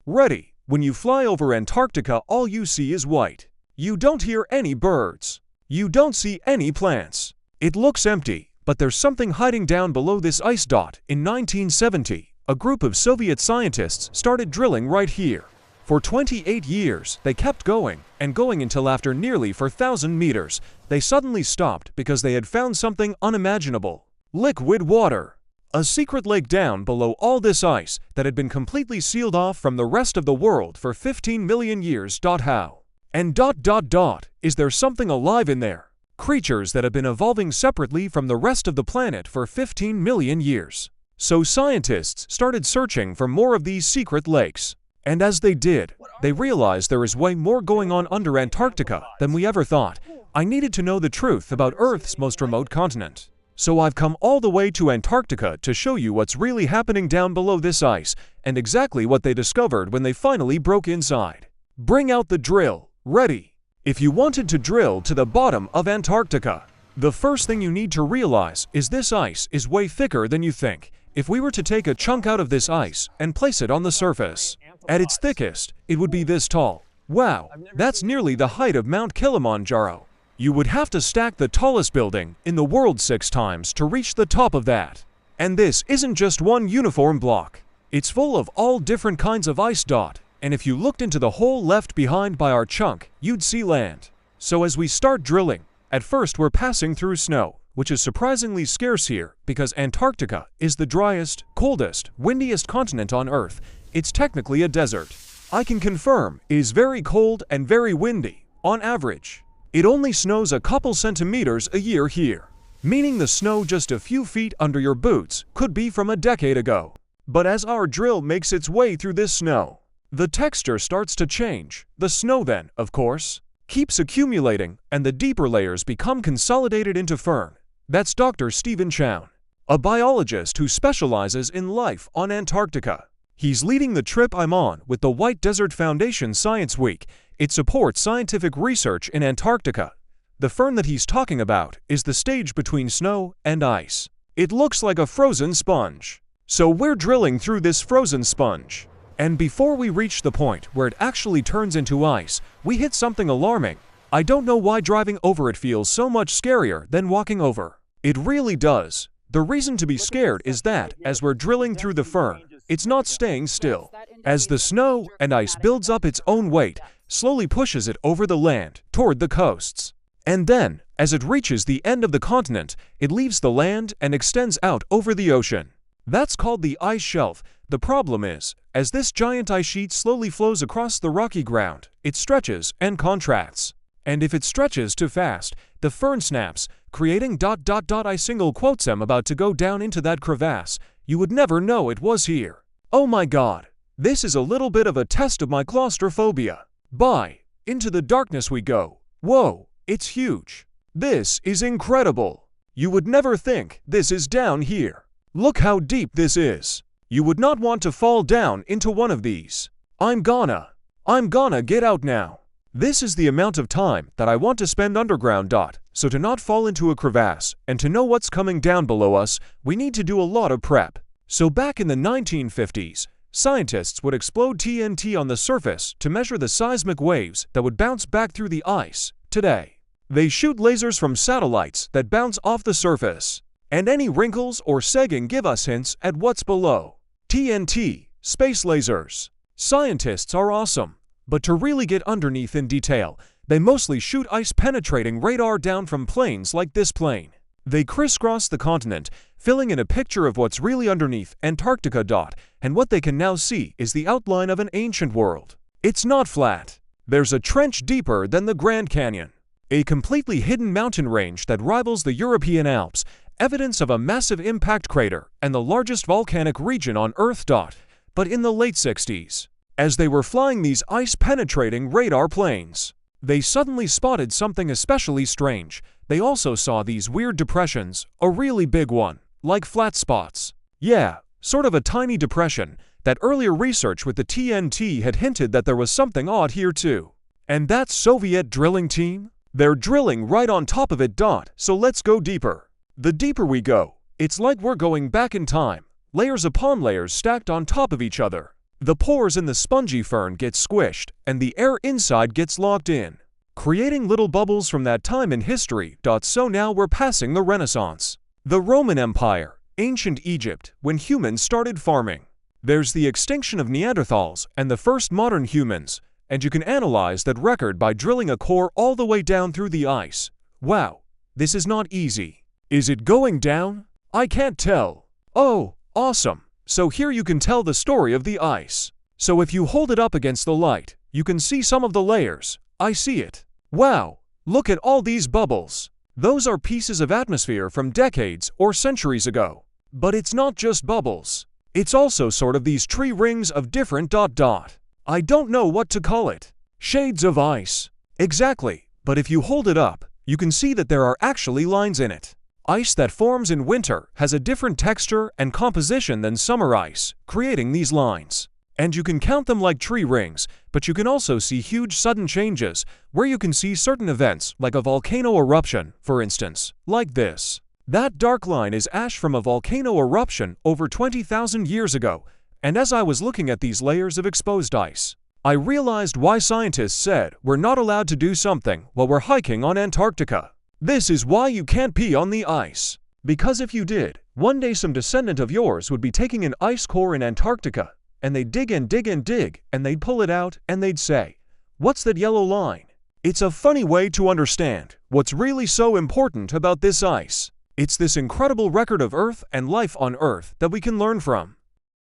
Ready. When you fly over Antarctica, all you see is white. You don't hear any birds. You don't see any plants. It looks empty, but there's something hiding down below this ice dot. In 1970, a group of Soviet scientists started drilling right here. For 28 years, they kept going and going until after nearly 4,000 meters, they suddenly stopped because they had found something unimaginable. Liquid water. A secret lake down below all this ice that had been completely sealed off from the rest of the world for 15 million years. How? And is there something alive in there? Creatures that have been evolving separately from the rest of the planet for 15 million years. So scientists started searching for more of these secret lakes. And as they did, they realized there is way more going on under Antarctica than we ever thought. I needed to know the truth about Earth's most remote continent. So I've come all the way to Antarctica to show you what's really happening down below this ice and exactly what they discovered when they finally broke inside. Bring out the drill. Ready. If you wanted to drill to the bottom of Antarctica, the first thing you need to realize is this ice is way thicker than you think. If we were to take a chunk out of this ice and place it on the surface, at its thickest, it would be this tall. Wow, that's nearly the height of Mount Kilimanjaro. You would have to stack the tallest building in the world 6 times to reach the top of that. And this isn't just one uniform block. It's full of all different kinds of ice. And if you looked into the hole left behind by our chunk, you'd see land. So as we start drilling, at first we're passing through snow, which is surprisingly scarce here because Antarctica is the driest, coldest, windiest continent on Earth. It's technically a desert. I can confirm it is very cold and very windy, on average. It only snows a couple centimeters a year here, meaning the snow just a few feet under your boots could be from a decade ago. But as our drill makes its way through this snow, the texture starts to change. The snow then, of course, keeps accumulating and the deeper layers become consolidated into fern. That's Dr. Stephen Chown, a biologist who specializes in life on Antarctica. He's leading the trip I'm on with the White Desert Foundation Science Week. It supports scientific research in Antarctica. The fern that he's talking about is the stage between snow and ice. It looks like a frozen sponge. So we're drilling through this frozen sponge. And before we reach the point where it actually turns into ice, we hit something alarming. I don't know why driving over it feels so much scarier than walking over. It really does. The reason to be scared is that, as we're drilling through the fern, it's not staying still. As the snow and ice builds up its own weight, slowly pushes it over the land, toward the coasts. And then, as it reaches the end of the continent, it leaves the land and extends out over the ocean. That's called the ice shelf. The problem is, as this giant ice sheet slowly flows across the rocky ground, it stretches and contracts. And if it stretches too fast, the fern snaps, creating ... I single quotes am about to go down into that crevasse. You would never know it was here. Oh my God. This is a little bit of a test of my claustrophobia. Bye. Into the darkness we go. Whoa, it's huge. This is incredible. You would never think this is down here. Look how deep this is. You would not want to fall down into one of these. I'm gonna get out now. This is the amount of time that I want to spend underground. So to not fall into a crevasse and to know what's coming down below us, we need to do a lot of prep. So back in the 1950s, scientists would explode TNT on the surface to measure the seismic waves that would bounce back through the ice. Today, they shoot lasers from satellites that bounce off the surface. And any wrinkles or sagging give us hints at what's below. TNT, space lasers. Scientists are awesome. But to really get underneath in detail, they mostly shoot ice-penetrating radar down from planes like this plane. They crisscross the continent, filling in a picture of what's really underneath Antarctica. And what they can now see is the outline of an ancient world. It's not flat. There's a trench deeper than the Grand Canyon. A completely hidden mountain range that rivals the European Alps, evidence of a massive impact crater and the largest volcanic region on Earth. But in the late 60s, as they were flying these ice-penetrating radar planes, they suddenly spotted something especially strange. They also saw these weird depressions, a really big one, like flat spots. Yeah, sort of a tiny depression. That earlier research with the TNT had hinted that there was something odd here too. And that Soviet drilling team? They're drilling right on top of it. So let's go deeper. The deeper we go, it's like we're going back in time, layers upon layers stacked on top of each other. The pores in the spongy fern get squished, and the air inside gets locked in, creating little bubbles from that time in history. So now we're passing the Renaissance, the Roman Empire, ancient Egypt, when humans started farming. There's the extinction of Neanderthals and the first modern humans, and you can analyze that record by drilling a core all the way down through the ice. Wow, this is not easy. Is it going down? I can't tell. Oh, awesome. So here you can tell the story of the ice. So if you hold it up against the light, you can see some of the layers. I see it. Wow, look at all these bubbles. Those are pieces of atmosphere from decades or centuries ago. But it's not just bubbles. It's also sort of these tree rings of different ... I don't know what to call it. Shades of ice. Exactly, but if you hold it up, you can see that there are actually lines in it. Ice that forms in winter has a different texture and composition than summer ice, creating these lines. And you can count them like tree rings, but you can also see huge sudden changes, where you can see certain events like a volcano eruption, for instance, like this. That dark line is ash from a volcano eruption over 20,000 years ago. And as I was looking at these layers of exposed ice, I realized why scientists said we're not allowed to do something while we're hiking on Antarctica. This is why you can't pee on the ice. Because if you did, one day some descendant of yours would be taking an ice core in Antarctica, and they'd dig and dig and dig, and they'd pull it out, and they'd say, "What's that yellow line?" It's a funny way to understand what's really so important about this ice. It's this incredible record of Earth and life on Earth that we can learn from.